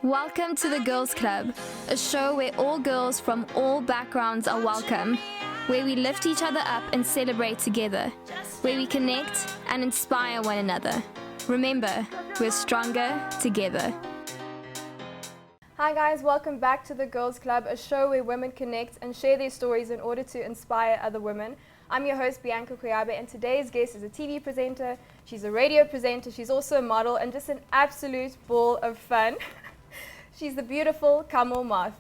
Welcome to the Girls Club, a show where all girls from all backgrounds are welcome, where we lift each other up and celebrate together, where we connect and inspire one another. Remember, we're stronger together. Hi guys, welcome back to the Girls Club, a show where women connect and share their stories in order to inspire other women. I'm your host, Bianca Koyabe, and today's guest is a TV presenter, she's a radio presenter, she's also a model, and just an absolute ball of fun. She's the beautiful Kamo Moth.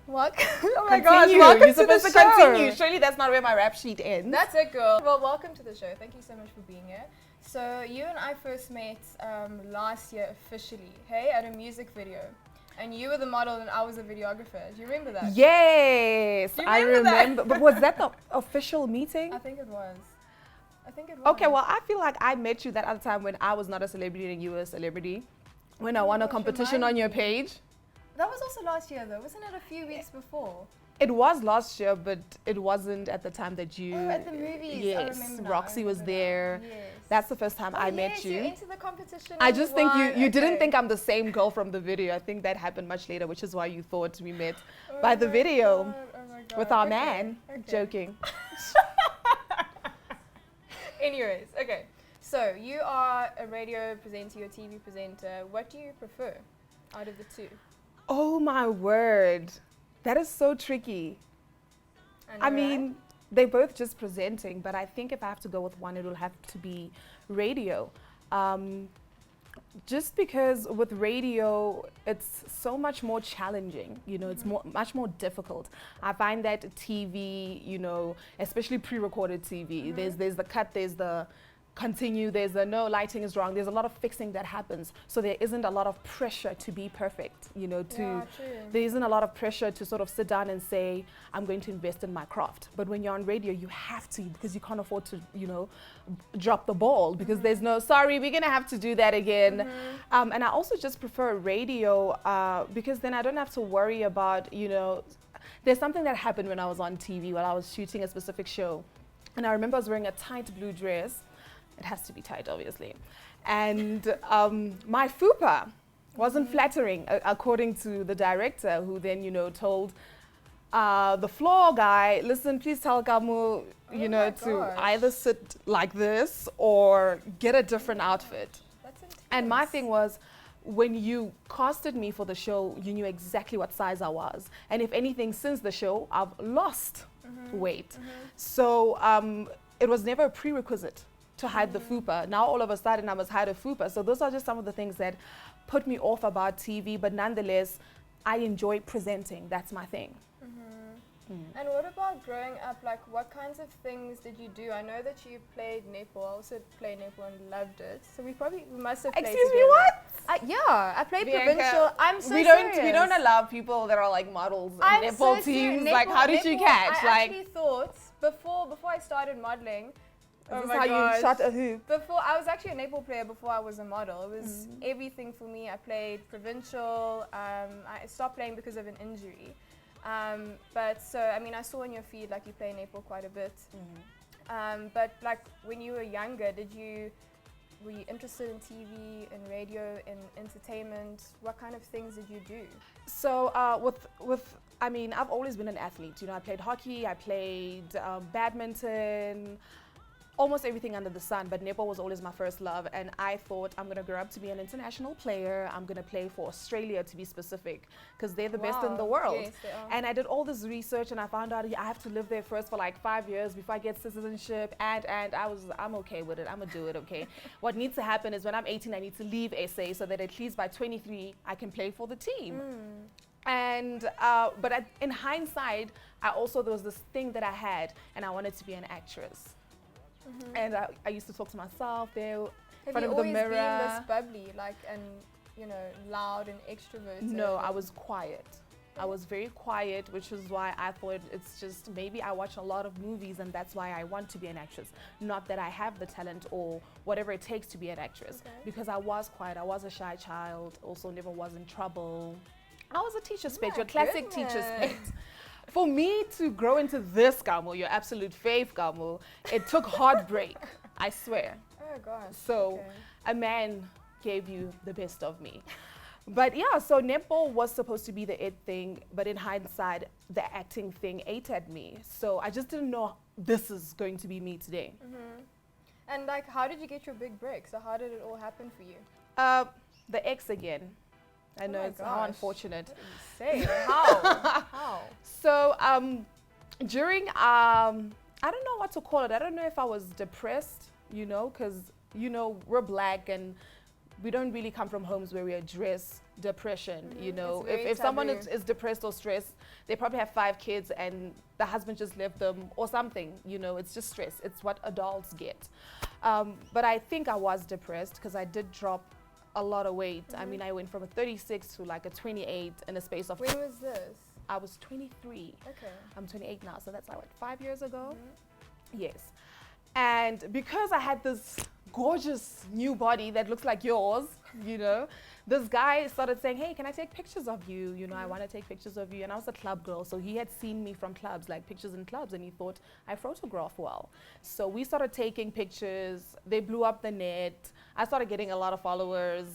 What? Oh my gosh, welcome You're to the supposed to show. continue. Surely that's not where my rap sheet ends. That's it, girl. Well, welcome to the show. Thank you so much for being here. So you and I first met last year officially, hey, at a music video. And you were the model and I was the videographer. Do you remember that? Yes, Do you I remember remember. that? But was that the official meeting? I think it was. Okay, well, I feel like I met you that other time when I was not a celebrity and you were a celebrity. When I won a gosh, competition remind on your me. page. That was also last year though, wasn't it a few weeks before? It was last year, but it wasn't at the time that you... Oh, at the movies, Yes, I remember now, Roxy was there. Yes. That's the first time I yes, met you. You entered the competition. I and just think won. you didn't Okay. think I'm the same girl from the video. I think that happened much later, which is why you thought we met Oh by the my video God, oh my God. with our Okay, man. okay. Joking. Anyways, okay. So you are a radio presenter, you're a TV presenter. What do you prefer out of the two? Oh my word. That is so tricky. I know, mean, right? they're both just presenting, but I think if I have to go with one, it will have to be radio. Just because with radio, it's so much more challenging, you know, it's much more difficult. I find that TV, you know, especially pre-recorded TV, there's the cut, there's the continue, there's the no, lighting is wrong, there's a lot of fixing that happens. So there isn't a lot of pressure to be perfect, you know, Yeah, true. there isn't a lot of pressure to sort of sit down and say, I'm going to invest in my craft. But when you're on radio, you have to, because you can't afford to, you know, drop the ball, because there's no, sorry, we're gonna have to do that again. And I also just prefer radio because then I don't have to worry about, you know, there's something that happened when I was on TV while I was shooting a specific show. And I remember I was wearing a tight blue dress. It has to be tight, obviously. And my fupa wasn't flattering, according to the director, who then, you know, told the floor guy, listen, please tell Kamo, you know, to either sit like this or get a different outfit. That's intense. And my thing was, when you casted me for the show, you knew exactly what size I was. And if anything, since the show, I've lost weight. So it was never a prerequisite to hide the fupa. Now all of a sudden I must hide a fupa. So those are just some of the things that put me off about TV, but nonetheless, I enjoy presenting. That's my thing. And what about growing up? Like, what kinds of things did you do? I know that you played netball. I also played netball and loved it. So we must have played Excuse me, together. what? Yeah, I played Bianca, provincial. I'm so we serious. don't allow people that are like models in I'm netball so teams. serious. Like, how did you Netball, catch? I Like, actually thought before I started modeling. is this how you shot a hoop? Before I was actually a netball player before I was a model. It was everything for me. I played provincial. I stopped playing because of an injury. But so I mean, I saw on your feed like you play netball quite a bit. But like when you were younger, were you interested in TV, in radio, in entertainment? What kind of things did you do? So I mean, I've always been an athlete. You know, I played hockey, I played badminton, almost everything under the sun, but netball was always my first love. And I thought I'm going to grow up to be an international player. I'm going to play for Australia, to be specific, because they're the best in the world. Yes, they are. And I did all this research and I found out I have to live there first for like 5 years before I get citizenship. And I'm okay with it. I'm going to do it, okay? What needs to happen is when I'm 18, I need to leave SA so that at least by 23, I can play for the team. And but in hindsight, there was this thing that I had, and I wanted to be an actress. And I used to talk to myself there in front of the mirror. Have you always been this bubbly, like, and you know, loud and extroverted? No, I was quiet. I was very quiet, which is why I thought it's just maybe I watch a lot of movies and that's why I want to be an actress. Not that I have the talent or whatever it takes to be an actress. Because I was quiet. I was a shy child. Also, never was in trouble. I was a teacher's pet, your classic teacher's pet. For me to grow into this, Kamo, your absolute fave, Kamo, it took heartbreak, I swear. Oh gosh. So a man gave you the best of me. But yeah, so netball was supposed to be the it thing, but in hindsight, the acting thing ate at me. So I just didn't know this is going to be me today. And like, how did you get your big break? So how did it all happen for you? The ex again. I know my it's how gosh. unfortunate. What do you say? How? How? So during I don't know what to call it. I don't know if I was depressed, because we're black and we don't really come from homes where we address depression. It's very If someone taboo. is depressed or stressed, they probably have 5 kids and the husband just left them or something. It's just stress. It's what adults get. But I think I was depressed because I did drop a lot of weight. I mean, I went from a 36 to like a 28 in a space of. When was this? I was 23. Okay. I'm 28 now, so that's like what, 5 years ago? Yes. And because I had this gorgeous new body that looks like yours, this guy started saying, hey, can I take pictures of you? I want to take pictures of you. And I was a club girl, so he had seen me from clubs, like pictures in clubs, and he thought I photograph well. So we started taking pictures. They blew up the net. I started getting a lot of followers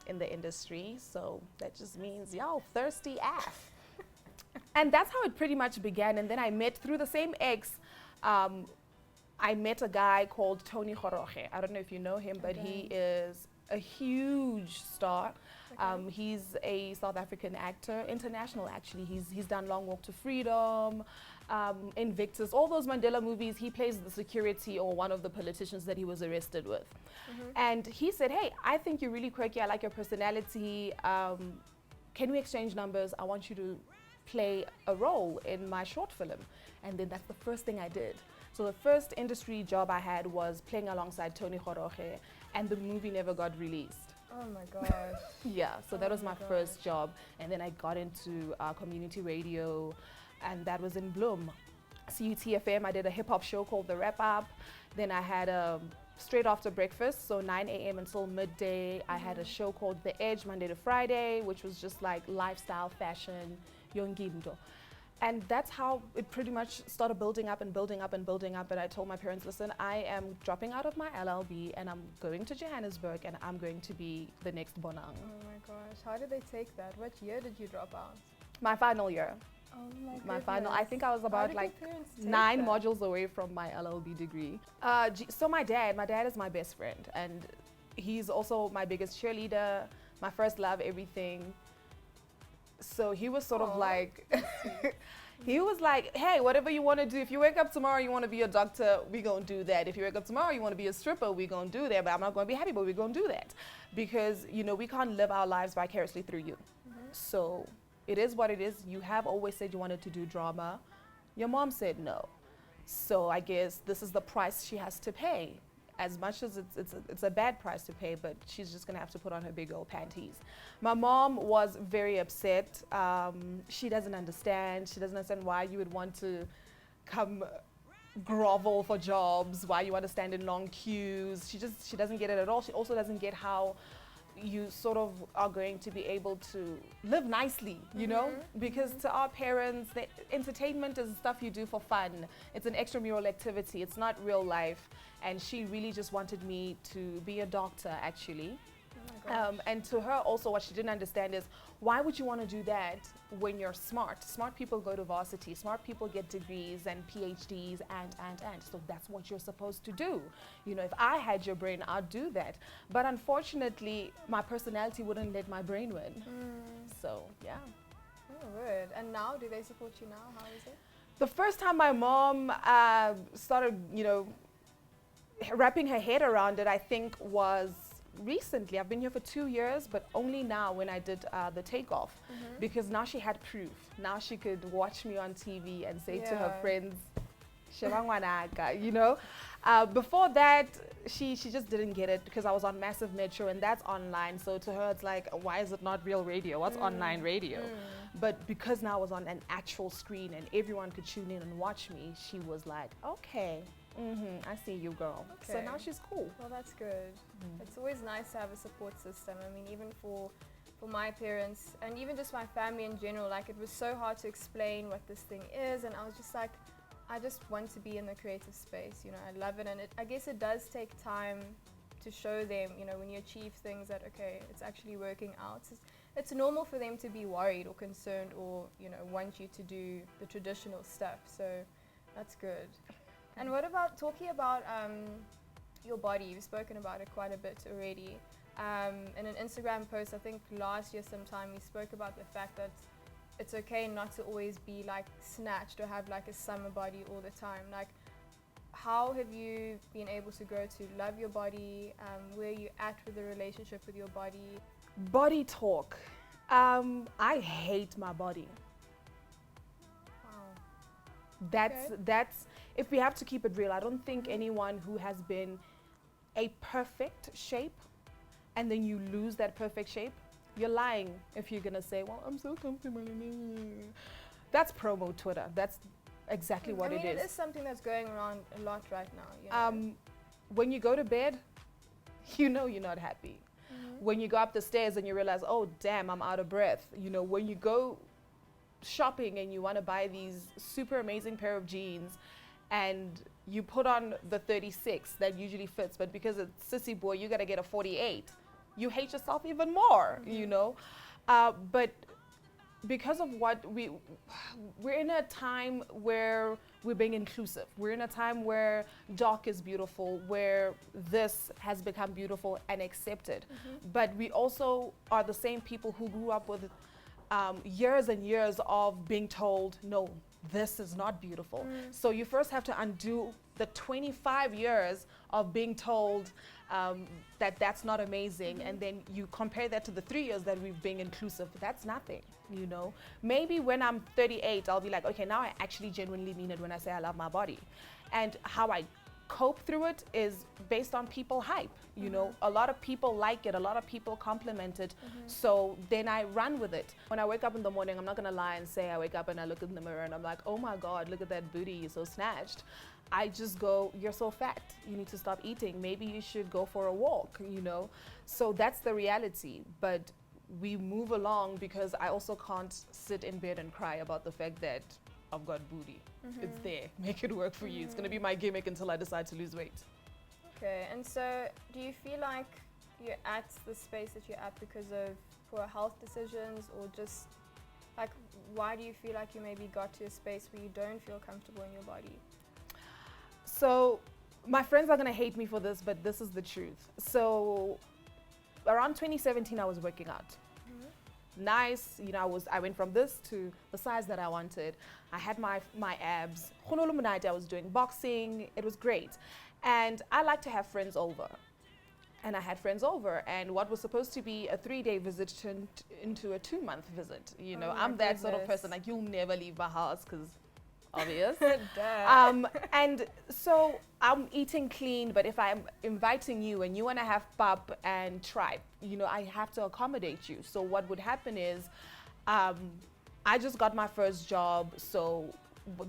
in the industry. So that just means, yo, thirsty AF. And that's how it pretty much began. And then I met, through the same ex, I met a guy called Tony Goroge. I don't know if you know him, but he is a huge star. He's a South African actor, international actually. He's done Long Walk to Freedom, Invictus, all those Mandela movies. He plays the security or one of the politicians that he was arrested with. And he said, hey, I think you're really quirky. I like your personality. Can we exchange numbers? I want you to play a role in my short film. And then that's the first thing I did. So the first industry job I had was playing alongside Tony Goroge, and the movie never got released. Oh my gosh. Yeah, so that was my gosh. first job. And then I got into community radio, and that was in Bloem. CUTFM, I did a hip hop show called The Wrap Up. Then I had straight after breakfast, so 9 a.m. until midday, I had a show called The Edge, Monday to Friday, which was just like lifestyle, fashion, yonginto. And that's how it pretty much started building up and building up and building up. And I told my parents, listen, I am dropping out of my LLB and I'm going to Johannesburg and I'm going to be the next Bonang. Oh my gosh. How did they take that? What year did you drop out? My final year. Oh my goodness. My final, I think I was How about did like your parents take 9 that? modules away from my LLB degree. So my dad is my best friend and he's also my biggest cheerleader, my first love, everything. So he was sort of like, he was like, hey, whatever you want to do, if you wake up tomorrow, you want to be a doctor, we're going to do that. If you wake up tomorrow, you want to be a stripper, we're going to do that. But I'm not going to be happy, but we're going to do that. Because, we can't live our lives vicariously through you. So it is what it is. You have always said you wanted to do drama. Your mom said no. So I guess this is the price she has to pay. As much as it's a bad price to pay, but she's just gonna have to put on her big old panties. My mom was very upset. She doesn't understand. She doesn't understand why you would want to come grovel for jobs, why you want to stand in long queues. She doesn't get it at all. She also doesn't get how you sort of are going to be able to live nicely, because to our parents, the entertainment is stuff you do for fun. It's an extramural activity. It's not real life. And she really just wanted me to be a doctor, actually. Oh my gosh. And to her also, what she didn't understand is, why would you want to do that when you're smart? Smart people go to varsity. Smart people get degrees and PhDs and. So that's what you're supposed to do. If I had your brain, I'd do that. But unfortunately, my personality wouldn't let my brain win. So, yeah. Oh, good. And now, do they support you now? How is it? The first time my mom started, wrapping her head around it, I think was recently. I've been here for 2 years, but only now when I did the takeoff, because now she had proof. Now she could watch me on TV and say to her friends, "Shebangwanaka," Before that, she just didn't get it because I was on Massive Metro and that's online. So to her, it's like, why is it not real radio? What's online radio? But because now I was on an actual screen and everyone could tune in and watch me, she was like, okay. I see you, girl. Okay. So now she's cool. Well, that's good. It's always nice to have a support system. I mean, even for my parents and even just my family in general, like it was so hard to explain what this thing is, and I was just like, I just want to be in the creative space. I love it, and I guess it does take time to show them. When you achieve things that okay, it's actually working out. it's normal for them to be worried or concerned or, you know, want you to do the traditional stuff. So that's good. And what about talking about your body? You've spoken about it quite a bit already. In an Instagram post, I think last year sometime, you spoke about the fact that it's okay not to always be like snatched or have like a summer body all the time. Like, how have you been able to grow to love your body? Where are you at with the relationship with your body? Body talk. I hate my body. Wow. That's if we have to keep it real. I don't think anyone who has been a perfect shape and then you lose that perfect shape, you're lying if you're gonna say, well, I'm so comfortable. That's promo Twitter. That's exactly what it is. It is something that's going around a lot right now. You know? When you go to bed, you know you're not happy. When you go up the stairs and you realize, oh damn, I'm out of breath. You know, when you go shopping and you want to buy these super amazing pair of jeans and you put on the 36 that usually fits, but because it's sissy boy, you got to get a 48. You hate yourself even more, you know. But because of what we're in a time where we're being inclusive. We're in a time where dark is beautiful, where this has become beautiful and accepted. But we also are the same people who grew up with years and years of being told, no, this is not beautiful. So you first have to undo the 25 years of being told that that's not amazing, and then you compare that to the 3 years that we've been inclusive. That's nothing, you know. Maybe when I'm 38, I'll be like, okay, now I actually genuinely mean it when I say I love my body. And how I cope through it is based on people hype, you know. A lot of people like it, a lot of people compliment it, so then I run with it. When I wake up in the morning, I'm not gonna lie and say I wake up and I look in the mirror and I'm like, oh my God, look at that booty, you're so snatched. I just go, you're so fat, you need to stop eating, maybe you should go for a walk, you know. So that's the reality. But we move along because I also can't sit in bed and cry about the fact that I've got booty. It's there, make it work for you. It's gonna be my gimmick until I decide to lose weight. Okay, and so do you feel like you're at the space that you're at because of poor health decisions, or just like, why do you feel like you maybe got to a space where you don't feel comfortable in your body? So my friends are gonna hate me for this, but this is the truth. So around 2017, I was working out. Nice, you know, I went from this to the size that I wanted. I had my abs. I was doing boxing. It was great. And I like to have friends over. And I had friends over, and what was supposed to be a 3-day visit turned into a 2-month visit. You know, I'm that sort of person, like, you'll never leave my house because obvious. And so I'm eating clean, but if I'm inviting you and you want to have pap and tripe, you know, I have to accommodate you. So what would happen is I just got my first job, so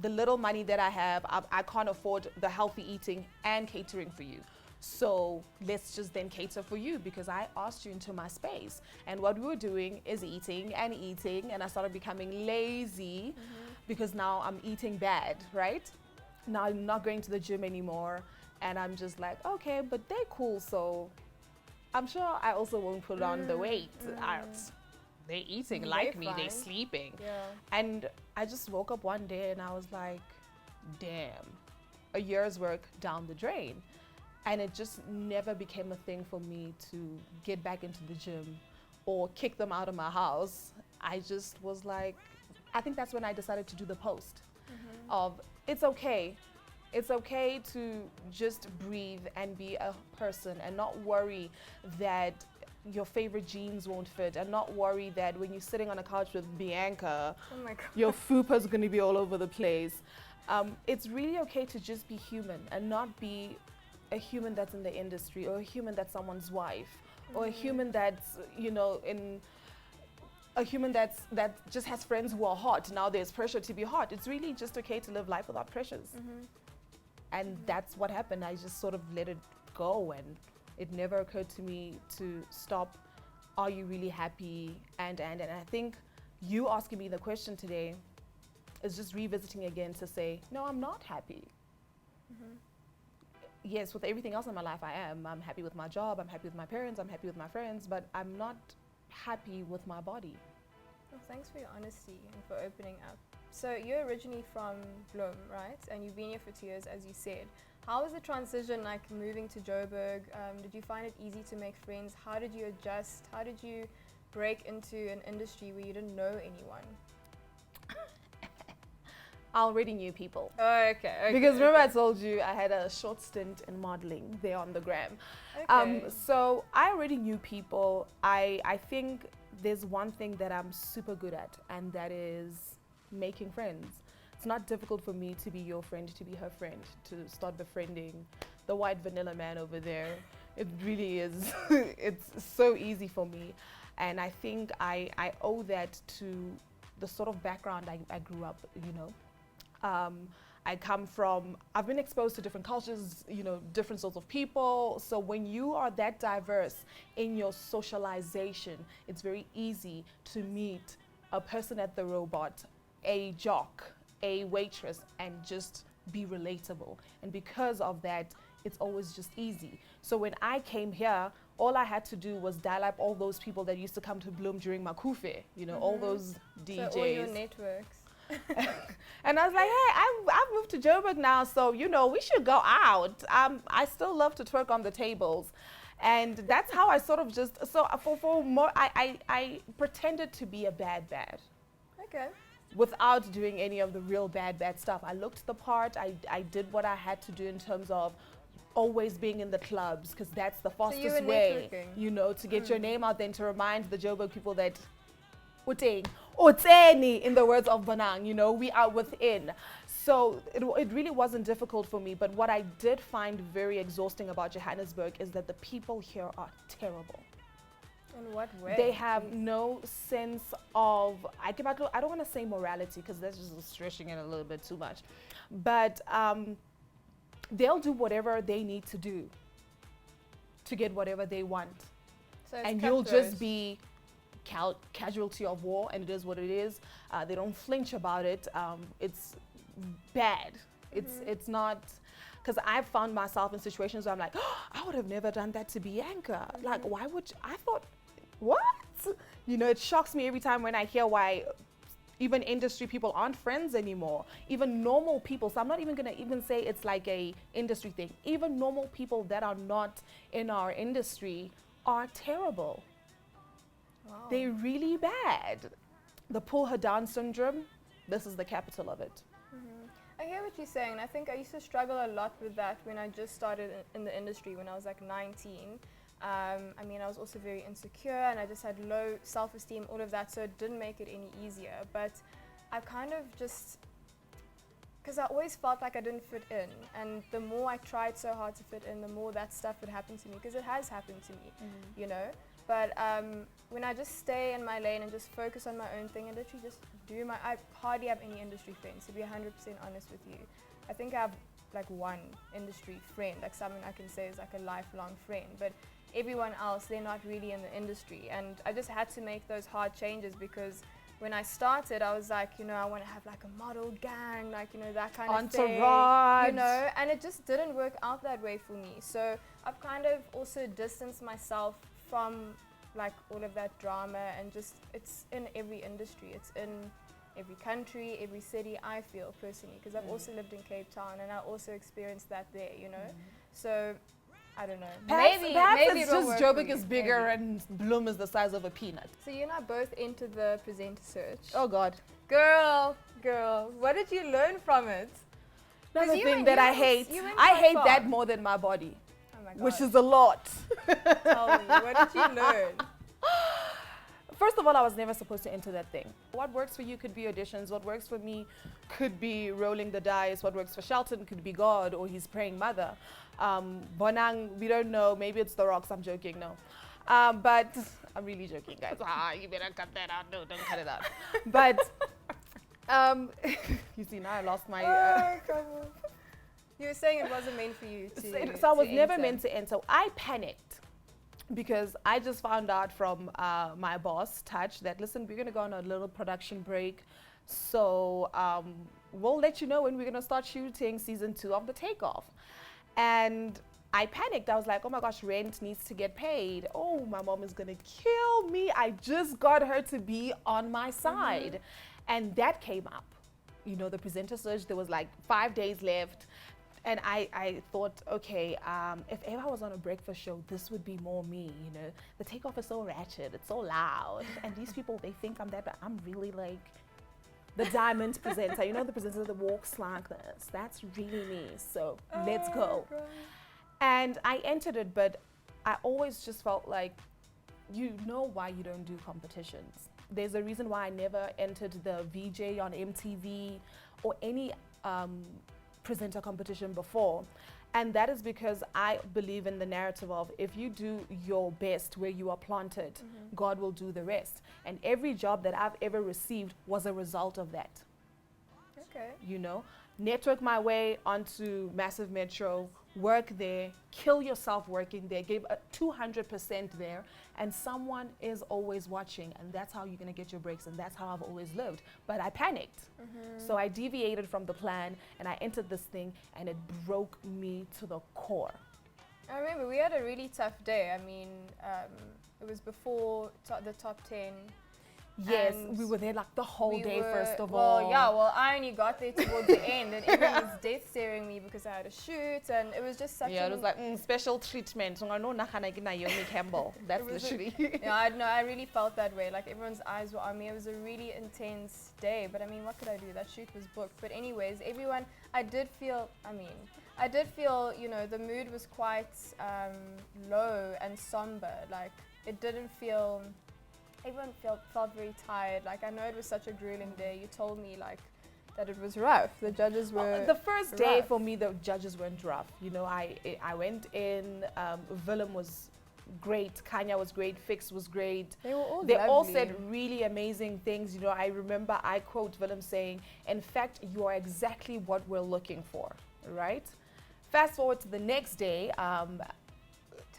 the little money that I have, I can't afford the healthy eating and catering for you. So let's just then cater for you, because I asked you into my space. And what we were doing is eating, and I started becoming lazy because now I'm eating bad, right? Now I'm not going to the gym anymore, and I'm just like, okay, but they're cool, so I'm sure I also won't put on the weight. They're eating like me, they're sleeping. And I just woke up one day and I was like, damn, a year's work down the drain. And it just never became a thing for me to get back into the gym or kick them out of my house. I just was like, I think that's when I decided to do the post of it's okay. It's okay to just breathe and be a person and not worry that your favorite jeans won't fit, and not worry that when you're sitting on a couch with Bianca, your fupa's gonna be all over the place. It's really okay to just be human and not be a human that's in the industry, or a human that's someone's wife, or a human that's, you know, a human that just has friends who are hot. Now there's pressure to be hot. It's really just okay to live life without pressures. And that's what happened. I just sort of let it go, and it never occurred to me to stop. Are you really happy? And I think you asking me the question today is just revisiting again to say, no, I'm not happy. Yes, with everything else in my life, I am. I'm happy with my job, I'm happy with my parents, I'm happy with my friends, but I'm not happy with my body. Well, thanks for your honesty and for opening up. So you're originally from Bloem, right? And you've been here for 2 years, as you said. How was the transition like moving to Joburg? Did you find it easy to make friends? How did you adjust? How did you break into an industry where you didn't know anyone? I already knew people. Oh, okay. Because remember I told you I had a short stint in modeling there on the gram. Okay. So I already knew people. I think there's one thing that I'm super good at, and that is making friends. It's not difficult for me to be your friend, to be her friend, to start befriending the white vanilla man over there. It really is. It's so easy for me. And I think I owe that to the sort of background I grew up, you know. I've been exposed to different cultures, you know, different sorts of people. So when you are that diverse in your socialization, it's very easy to meet a person at the robot, a jock, a waitress, and just be relatable. And because of that, it's always just easy. So when I came here, all I had to do was dial up all those people that used to come to Bloem during Makufe, you know, all those DJs. So all your networks. And I was like, hey, I've moved to Joburg now, so, you know, we should go out. I still love to twerk on the tables. And that's how I sort of just, so for more, I pretended to be a bad. Okay. Without doing any of the real bad stuff. I looked the part, I did what I had to do in terms of always being in the clubs, because that's the fastest way, you know, to get your name out there and to remind the Joburg people that Uteni, in the words of Bonang, you know, we are within. So it really wasn't difficult for me, but what I did find very exhausting about Johannesburg is that the people here are terrible. In what way? They have no sense of, I don't want to say morality, because that's just stretching it a little bit too much, but they'll do whatever they need to do to get whatever they want. So and you'll just be casualty of war, and it is what it is. They don't flinch about it. It's bad. It's not, because I've found myself in situations where I'm like, oh, I would have never done that to Bianca. Like, why would I thought, what? You know, it shocks me every time when I hear why even industry people aren't friends anymore. Even normal people, so I'm not even gonna even say it's like a industry thing. Even normal people that are not in our industry are terrible. Wow. They're really bad. The pull her down syndrome, this is the capital of it. I hear what you're saying. I think I used to struggle a lot with that when I just started in the industry when I was like 19. I mean, I was also very insecure and I just had low self-esteem, all of that, so it didn't make it any easier. But I kind of just, because I always felt like I didn't fit in, and the more I tried so hard to fit in, the more that stuff would happen to me, because it has happened to me, you know. But when I just stay in my lane and just focus on my own thing and literally just do I hardly have any industry friends, to be 100% honest with you. I think I have like one industry friend, like someone I can say is like a lifelong friend, but everyone else, they're not really in the industry. And I just had to make those hard changes, because when I started, I was like, you know, I want to have like a model gang, like, you know, that kind of thing, you know, and it just didn't work out that way for me. So I've kind of also distanced myself from like all of that drama, and just, it's in every industry, it's in every country, every city, I feel personally, because I've also lived in Cape Town and I also experienced that there, you know. So I don't know. Perhaps maybe it's just Joburg is bigger and Bloem is the size of a peanut. So you and I both entered the presenter search. Oh God. Girl, what did you learn from it? Another thing that I hate. I hate that more than my body. Oh my God. Which is a lot. Tell me, what did you learn? First of all, I was never supposed to enter that thing. What works for you could be auditions. What works for me could be rolling the dice. What works for Shelton could be God or his praying mother. Bonang, we don't know. Maybe it's the rocks. I'm joking. No. But I'm really joking, guys. You better cut that out. No, don't cut it out. But you see, now I lost my... Come on. You were saying it wasn't meant for you to... So I was never meant to enter. I panicked, because I just found out from my boss, Touch, that, listen, we're going to go on a little production break. So we'll let you know when we're going to start shooting season 2 of The Takeoff. And I panicked. I was like, oh my gosh, rent needs to get paid. Oh, my mom is going to kill me. I just got her to be on my side. And that came up. You know, the presenter search, there was like 5 days left. And I thought, okay, if ever I was on a breakfast show, this would be more me, you know. The takeoff is so ratchet, it's so loud. And these people, they think I'm that, but I'm really like the diamond presenter. You know, the presenter that walks like this. That's really me. So let's go. God. And I entered it, but I always just felt like, you know why you don't do competitions. There's a reason why I never entered the VJ on MTV or any presenter competition before. And that is because I believe in the narrative of if you do your best where you are planted, God will do the rest. And every job that I've ever received was a result of that. Okay. You know, network my way onto Massive Metro, work there, kill yourself working there, give a 200% there, and someone is always watching, and that's how you're gonna get your breaks, and that's how I've always lived. But I panicked. So I deviated from the plan, and I entered this thing, and it broke me to the core. I remember we had a really tough day. I mean, it was before the top 10. Yes, And we were there like the whole day, first of well, all. yeah, well, I only got there towards the end, and everyone was death staring me because I had a shoot, and it was just such Yeah, it was like special treatment. So I know Naomi Campbell. That's It was literally. yeah, I know. I really felt that way. Like everyone's eyes were on me. It was a really intense day. But I mean, what could I do? That shoot was booked. But anyways, everyone. I did feel. You know, the mood was quite low and somber. Like it didn't feel. Everyone felt very tired. Like I know it was such a grueling day. You told me like that it was rough. The judges were The first day rough. for me, the judges weren't rough. You know, I went in. Willem was great. Kanya was great. Fix was great. They were all They all lovely. said really amazing things. You know, I remember I quote Willem saying, "In fact, you are exactly what we're looking for." Right. Fast forward to the next day,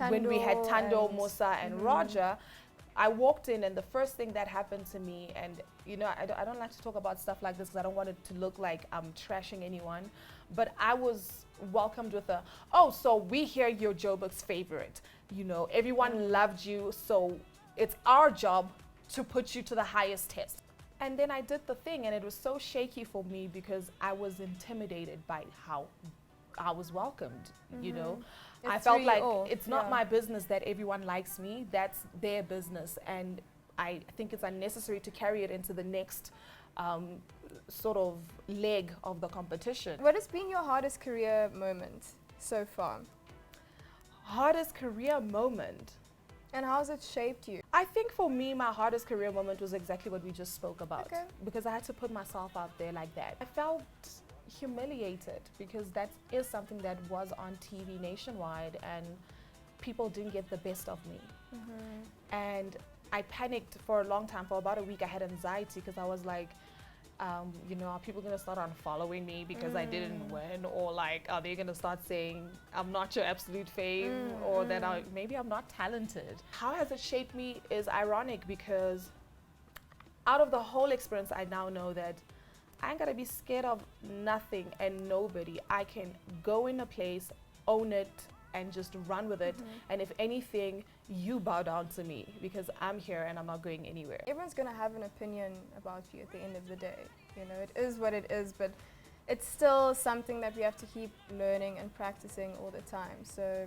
when we had Tando, Musa, and Roger. I walked in, and the first thing that happened to me, and you know, I don't like to talk about stuff like this because I don't want it to look like I'm trashing anyone, but I was welcomed with a, oh, so we hear you're Joburg's favorite. You know, everyone loved you, so it's our job to put you to the highest test. And then I did the thing, and it was so shaky for me because I was intimidated by how I was welcomed, you know. I It's felt really like all, it's not yeah. my business that everyone likes me. That's their business. And I think it's unnecessary to carry it into the next sort of leg of the competition. What has been your hardest career moment so far? Hardest career moment. And how has it shaped you? I think for me, my hardest career moment was exactly what we just spoke about. Okay. Because I had to put myself out there like that. I felt humiliated because that is something that was on TV nationwide and people didn't get the best of me. And I panicked for a long time. For about a week I had anxiety because I was like, you know, are people gonna start unfollowing me because I didn't win, or like are they gonna start saying I'm not your absolute fave, or that maybe I'm not talented? How has it shaped me is ironic because out of the whole experience I now know that I ain't gotta be scared of nothing and nobody. I can go in a place, own it, and just run with it. And if anything, you bow down to me because I'm here and I'm not going anywhere. Everyone's going to have an opinion about you at the end of the day. You know, it is what it is, but it's still something that we have to keep learning and practicing all the time. So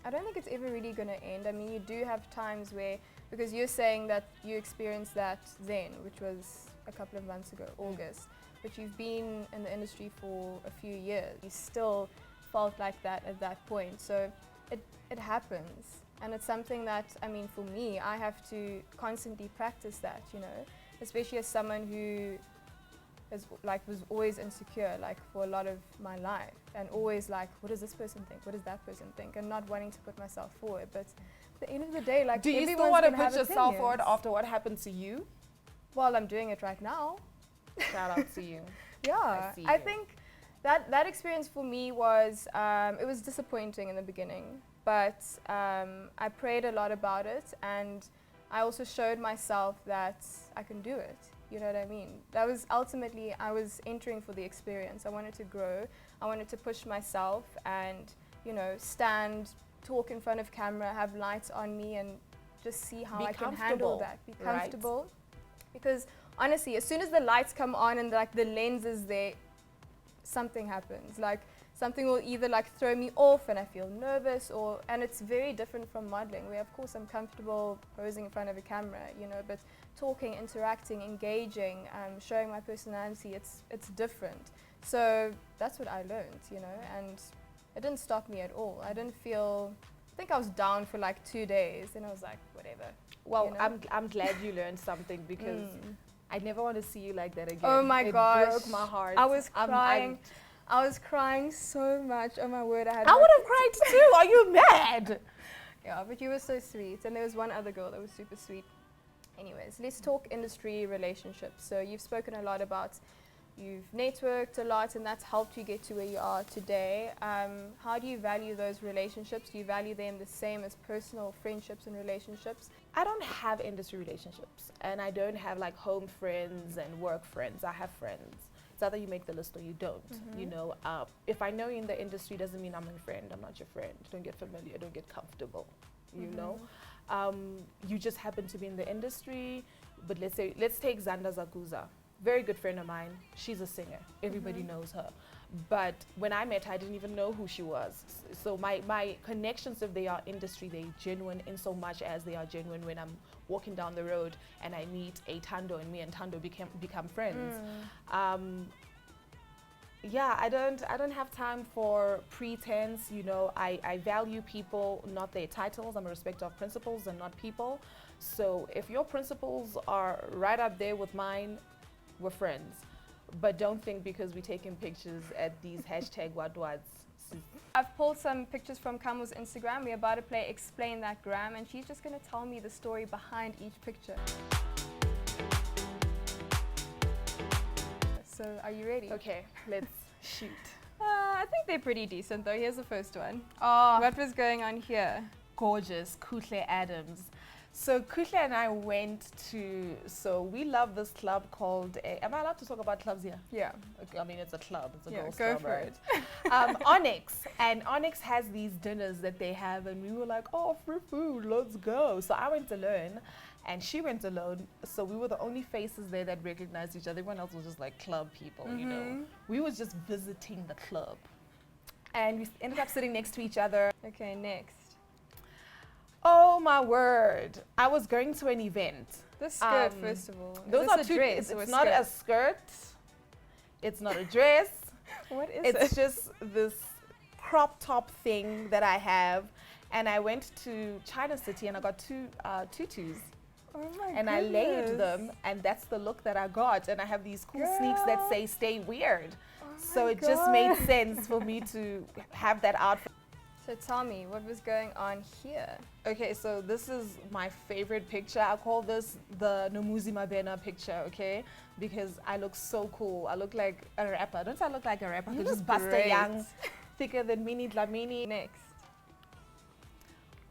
I don't think it's ever really going to end. I mean, you do have times where, because you're saying that you experienced that then, which was a couple of months ago, August, but you've been in the industry for a few years. You still felt like that at that point. So it happens. And it's something that, I mean, for me, I have to constantly practice that, you know, especially as someone who was always insecure, like for a lot of my life, and always like, what does this person think? What does that person think? And not wanting to put myself forward. But at the end of the day, like, do you still everyone's want to gonna put have yourself forward opinions. after what happened to you? Well, I'm doing it right now. Shout out to you. Yeah, see I you. think that experience for me was, it was disappointing in the beginning, but I prayed a lot about it, and I also showed myself that I can do it. You know what I mean? That was ultimately, I was entering for the experience. I wanted to grow. I wanted to push myself and you know, stand, talk in front of camera, have lights on me, and just see how I can handle that. Be comfortable. Because honestly, as soon as the lights come on and like the lens is there, something happens. Like something will either like throw me off and I feel nervous, and it's very different from modeling, where of course I'm comfortable posing in front of a camera, you know, but talking, interacting, engaging, showing my personality, it's different. So that's what I learned, you know, and it didn't stop me at all. I think I was down for like 2 days, and I was like, whatever. Well, you know? I'm glad you learned something, because I never want to see you like that again. Oh my gosh. It broke my heart. I was crying. I was crying so much. Oh my word, I would have cried too. Are you mad? Yeah, but you were so sweet. And there was one other girl that was super sweet. Anyways, let's talk industry relationships. So you've spoken a lot about, you've networked a lot, and that's helped you get to where you are today. How do you value those relationships? Do you value them the same as personal friendships and relationships? I don't have industry relationships, and I don't have like home friends and work friends. I have friends. It's either you make the list or you don't. You know, if I know you in the industry, doesn't mean I'm your friend. I'm not your friend. Don't get familiar. Don't get comfortable. You know, you just happen to be in the industry. But let's take Zanda Zakuza, very good friend of mine. She's a singer. Everybody knows her. But when I met her, I didn't even know who she was. So my connections, if they are industry, they're genuine in so much as they are genuine when I'm walking down the road and I meet a Tando, and me and Tando become friends. Yeah, I don't have time for pretense. You know, I value people, not their titles. I'm a respecter of principles and not people. So if your principles are right up there with mine, we're friends. But don't think because we're taking pictures at these hashtag wadwads. I've pulled some pictures from Kamo's Instagram. We're about to play Explain That Gram, and she's just going to tell me the story behind each picture. So are you ready? Okay, let's shoot. I think they're pretty decent though. Here's the first one. Oh, What was going on here? gorgeous, Kuhle Adams. So Kuhle and I went to, so we love this club called, am I allowed to talk about clubs here? Yeah. Okay, I mean, it's a club, it's a Yeah, girls go club, for right? it. Onyx, and Onyx has these dinners that they have, and we were like, oh, free food, let's go. So I went alone, and she went alone, so we were the only faces there that recognized each other. Everyone else was just like club people, you know. We was just visiting the club, and we ended up sitting next to each other. Okay, next. Oh my word! I was going to an event. The skirt, first of all. Those Is are this a two. dress It's or a not skirt? a skirt. It's not a dress. What is It's it? just this crop top thing that I have, and I went to China City and I got two tutus. Oh my And I layered them, and that's the look that I got. And I have these cool sneaks that Girl. say "Stay Weird," Oh so my it just made God. sense for me to have that outfit. So tell me, what was going on here? Okay, so this is my favorite picture. I call this the Nomuzi Mabena picture, okay? Because I look so cool. I look like a rapper. Don't I look like a rapper? I You could just look bust a great. young, thicker than Mini Dlamini. Next.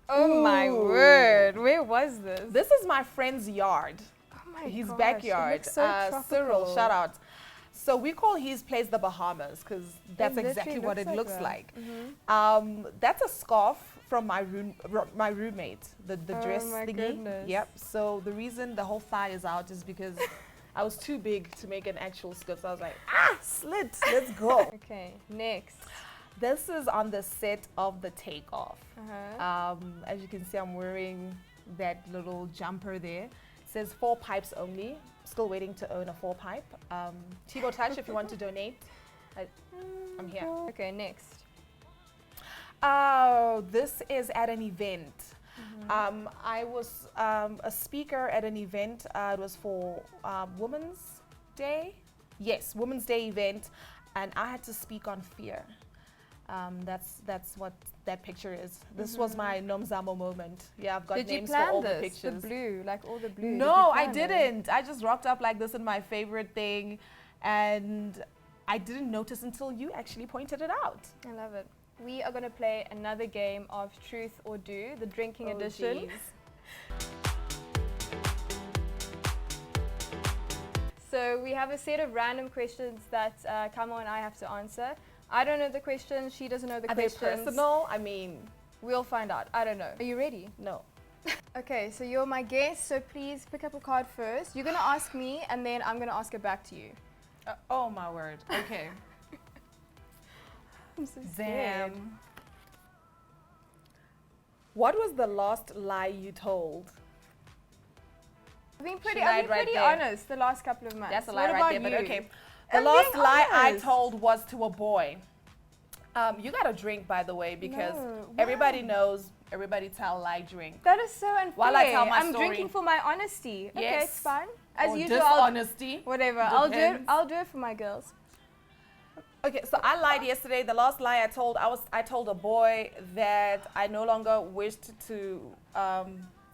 Oh my Ooh. word, where was this? This is my friend's yard. Oh my His gosh, backyard. It looks so Cyril, tropical. shout out. So we call his place the Bahamas because that's It exactly literally what it looks that. like. Mhm. That's a scarf from my roommate, the Oh dress my thingy. goodness. Yep. So the reason the whole thigh is out is because I was too big to make an actual skirt. So I was like, slit, let's go. Okay, next. This is on the set of The Takeoff. Uh-huh. As you can see, I'm wearing that little jumper there. It says 4 pipes only. Still waiting to own a 4 pipe. Tibo Touch, if you want to donate, I'm here. Okay, next. Oh, this is at an event. I was a speaker at an event. It was for Women's Day. Yes, Women's Day event, and I had to speak on fear. That's what that picture is. This was my Nomzamo moment. Yeah, I've got Did you names for plan all this? the pictures. The blue, like all the blue. No, I Did you plan it? didn't. I just rocked up like this in my favorite thing, and I didn't notice until you actually pointed it out. I love it. We are going to play another game of Truth or Do, the drinking edition. Jeez. So we have a set of random questions that Kamo and I have to answer. I don't know the questions. She doesn't know the Are they questions. personal? I mean, We'll find out. I don't know. Are you ready? no. Okay, so you're my guest, so please pick up a card first. You're going to ask me, and then I'm going to ask it back to you. Oh my word. Okay. I'm so scared. Damn. What was the last lie you told? I've been pretty, She lied right there. honest the last couple of months. That's a What lie right about there, but you? okay. The I'm last being lie I honest. told was to a boy. You got to drink, by the way, because No, everybody why? knows, everybody tell lie drink. That is so unfair. While I tell my I'm story. drinking for my honesty. Okay, Yes. it's fine. As Or usual, I'll, dishonesty. whatever. Depends. I'll do it for my girls. Okay, so I lied yesterday. The last lie I told a boy that I no longer wished to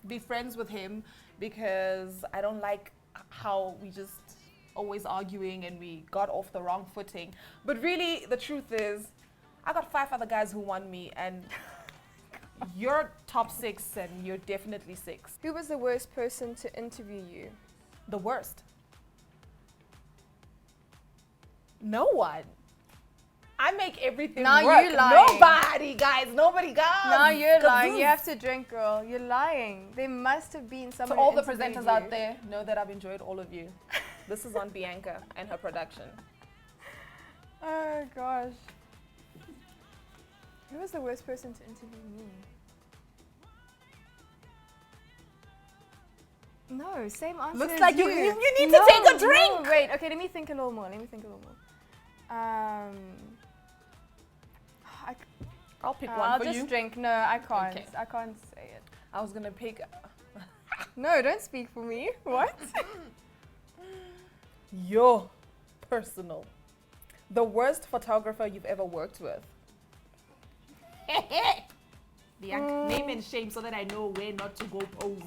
be friends with him because I don't like how we just always arguing and we got off the wrong footing. But really, the truth is, I got 5 other guys who want me, and you're top 6, and you're definitely 6. Who was the worst person to interview you? The worst. No one. I make everything Now work. you lying. Nobody, guys. Nobody, guys. No, you're lying. Kazoos. You have to drink, girl. You're lying. There must have been To someone. all who the interviewed presenters you. out there, know that I've enjoyed all of you. This is on Bianca and her production. Oh gosh. Who was the worst person to interview me? No, same answer. Looks as like you need to No, take a drink. No, wait, okay, let me think a little more. I'll pick I'll one for just you. drink. No, I can't. Okay. I can't say it. I was gonna pick. No, don't speak for me. What? Your personal. The worst photographer you've ever worked with. Bianca, name and shame so that I know where not to go pose.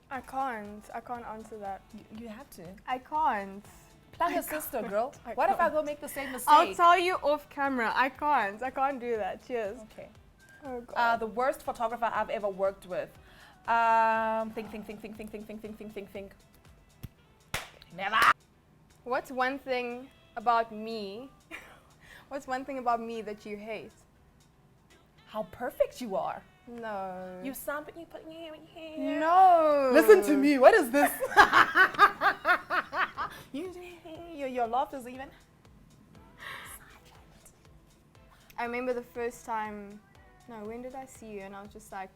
I can't answer that. You have to. I can't. Plan your sister, girl. I What if I can't. go make the same mistake? I'll tell you off camera. I can't do that. Cheers. Okay. Oh god. The worst photographer I've ever worked with. Think. Never. What's one thing about me? What's one thing about me that you hate? How perfect you are. No. You sound, but you put me here. No. Listen to me. What is this? your laugh is even. I remember the first time. No, when did I see you? And I was just like,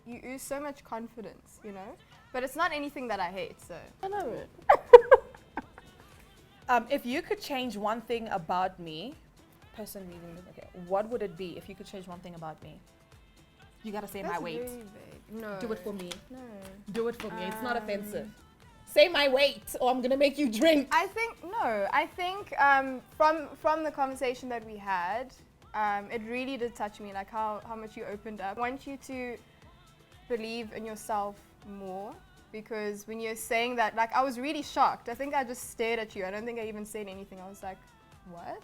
you ooze so much confidence, you know. But it's not anything that I hate, so. I know it. If you could change one thing about me, okay, what would it be if you could change one thing about me? You gotta say That's my weight. very vague. No. Do it for me. No. Do it for me. It's not offensive. Say my weight, or I'm gonna make you drink. I think from the conversation that we had, it really did touch me, like how much you opened up. I want you to believe in yourself more, because when you're saying that, like, I was really shocked. I think I just stared at you. I don't think I even said anything. I was like, what?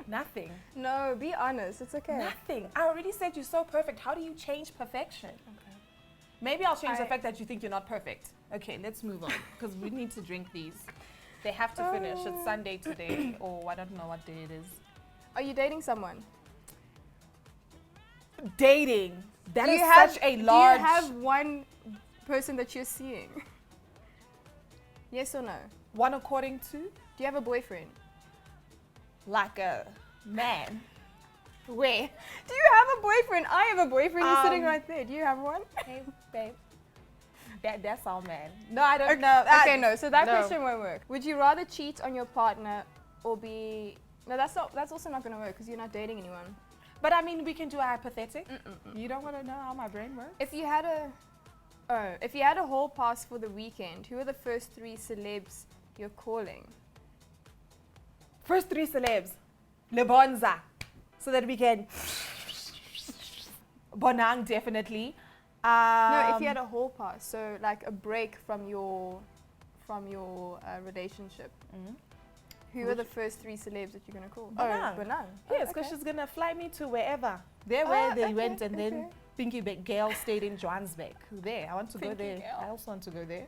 Nothing. No, be honest. It's okay. Nothing. I already said you're so perfect. How do you change perfection? Okay. Maybe I'll change the fact that you think you're not perfect. Okay, let's move on, because we need to drink these. They have to finish. It's Sunday today, or I don't know what day it is. Are you dating someone? Dating. That is such a large. Do you have one person that you're seeing? Yes or no? One according to? Do you have a boyfriend? Like a man. Where? Do you have a boyfriend? I have a boyfriend. You're sitting right there. Do you have one? Hey, babe. That's our man. No, I don't Okay, know. Okay, no. So that no. question won't work. Would you rather cheat on your partner or be? No, that's also not going to work because you're not dating anyone. But I mean, we can do a hypothetical. You don't want to know how my brain works? If you had a hall pass for the weekend, who are the first 3 celebs you're calling? First 3 celebs. Lebonza. So that we can. Bonang, definitely. No, if you had a hall pass, so like a break from your relationship. Who are the first 3 celebs that you're going to call? Bonang. Oh, Bonang. Yes, because she's going to fly me to wherever. There where they went, and then Pinky Gail stayed in Johannesburg. There, I want to go there. Gail. I also want to go there.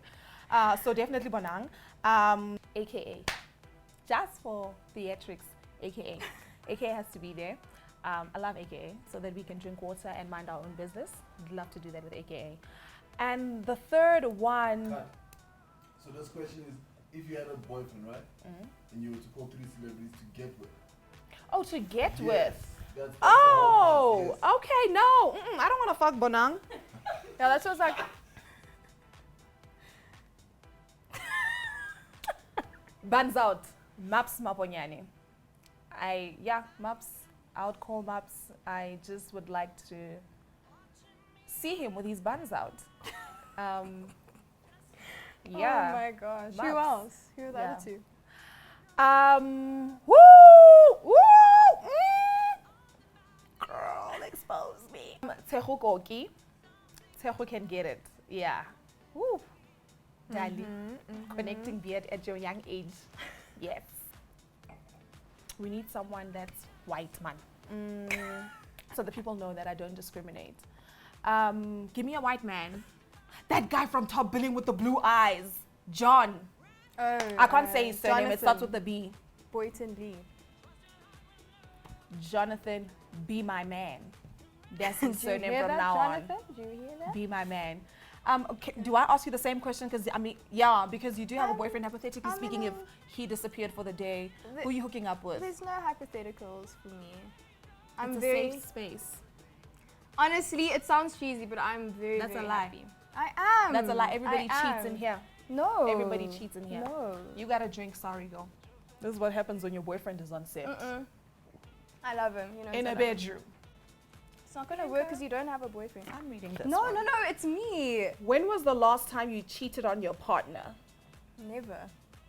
So definitely Bonang. AKA, just for theatrics, AKA. AKA has to be there. I love AKA so that we can drink water and mind our own business. I'd love to do that with AKA. And the third one. Cut. So this question is, if you had a boyfriend, right? And you were to call 3 celebrities to get with. Oh, to get Yes. with. That's the Oh, whole part, okay, no. I don't want to fuck Bonang. Yeah, that's what's like. Buns out. Maps Maponyani. Maps. I would call Maps. I just would like to see him with his buns out. Oh Yeah. my gosh. Maps. Who else? Who are the Yeah. other two? Girl, expose me. Tehu Koki. Tehu can get it. Yeah. Woo. Dali. Connecting beard at your young age. Yes. We need someone that's white, man. So the people know that I don't discriminate. Give me a white man. That guy from Top Billing with the blue eyes. John. Oh, I can't say his surname. It starts with the a B. Boyton Lee. Jonathan, be my man. That's his Did you surname hear from that, now Jonathan? Did you hear that? on. Be my man. Okay, do I ask you the same question? Because because you do have a boyfriend. Hypothetically speaking, if he disappeared for the day, who are you hooking up with? There's no hypotheticals for me. I'm It's a very safe space. honestly. It sounds cheesy, but I'm very. That's a very lie. happy. I am. That's a lie. Everybody I cheats am. in here. No. Everybody cheats in here. No. You gotta drink. Sorry, girl. This is what happens when your boyfriend is on set. I love him. You know. In so a like- bedroom. It's not gonna work because you don't have a boyfriend. I'm reading this. No, one. no, no. It's me. When was the last time you cheated on your partner? Never.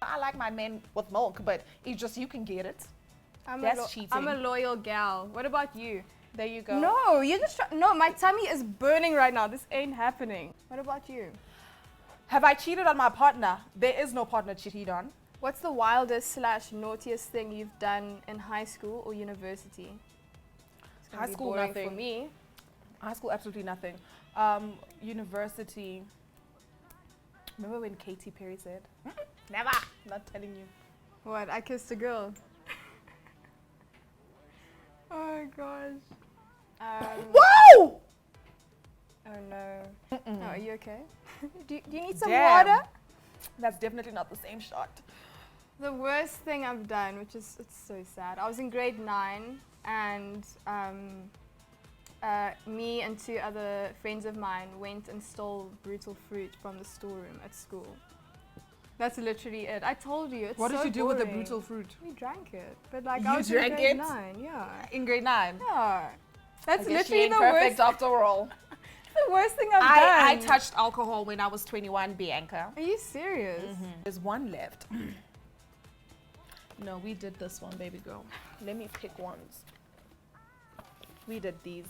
I like my men with milk, but it's just you can get it. That's cheating. I'm a loyal gal. What about you? There you go. No, you're just no. My tummy is burning right now. This ain't happening. What about you? Have I cheated on my partner? There is no partner cheated on. What's the wildest / naughtiest thing you've done in high school or university? It's gonna High be school, boring nothing. for me. High school, absolutely nothing. University. Remember when Katy Perry said, "Never." Not telling you. What? I kissed a girl. Oh my gosh. Whoa! Oh no. Oh, are you okay? do you need some Damn. water? That's definitely not the same shot. The worst thing I've done, which is it's so sad. I was in grade 9 and me and 2 other friends of mine went and stole brutal fruit from the storeroom at school. That's literally it. I told you. It's What so did you do with the boring. brutal fruit? We drank it, but like You I was drank in grade it? 9. Yeah. In grade 9. Yeah. That's I guess she literally ain't the perfect worst. after all. The worst thing I've I done. touched alcohol when I was 21, Bianca. Are you serious? There's one left. No, we did this one, baby girl. Let me pick ones. We did these.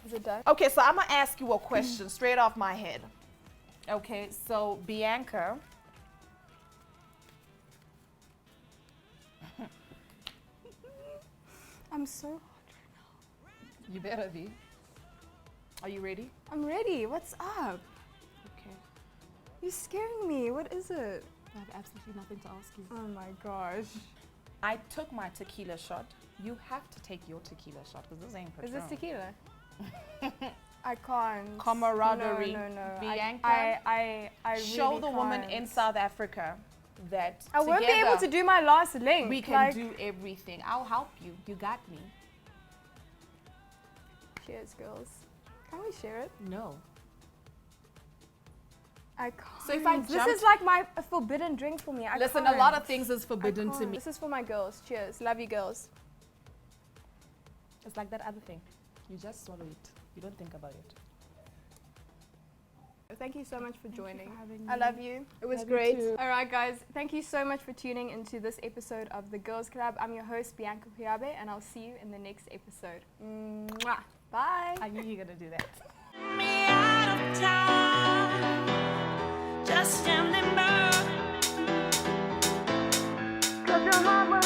Is it done? Okay, so I'm gonna ask you a question straight off my head. Okay, so Bianca. I'm so. You better be. Are you ready? I'm ready. What's up? Okay. You're scaring me. What is it? I have absolutely nothing to ask you. Oh my gosh. I took my tequila shot. You have to take your tequila shot because this ain't Is Patron. this tequila? I can't. Camaraderie. No, no, no. Bianca, I show really the woman can't. in South Africa that I won't be able to do my last link. we can like, do everything. I'll help you. You got me. Cheers, girls. Can we share it? No. I can't. So if I this jumped- is like my a forbidden drink for me. I Listen, can't. a lot of things is I forbidden to can't. me. This is for my girls. Cheers. Love you, girls. It's like that other thing. You just swallow it. You don't think about it. Thank you so much for joining. having I me. love you. It was Love you great. too. All right, guys. Thank you so much for tuning into this episode of The Girls Club. I'm your host, Bianca Koyabe, and I'll see you in the next episode. Mwah. Bye. I knew you were going to do that. Me out of town, just standing by. 'Cause your heart was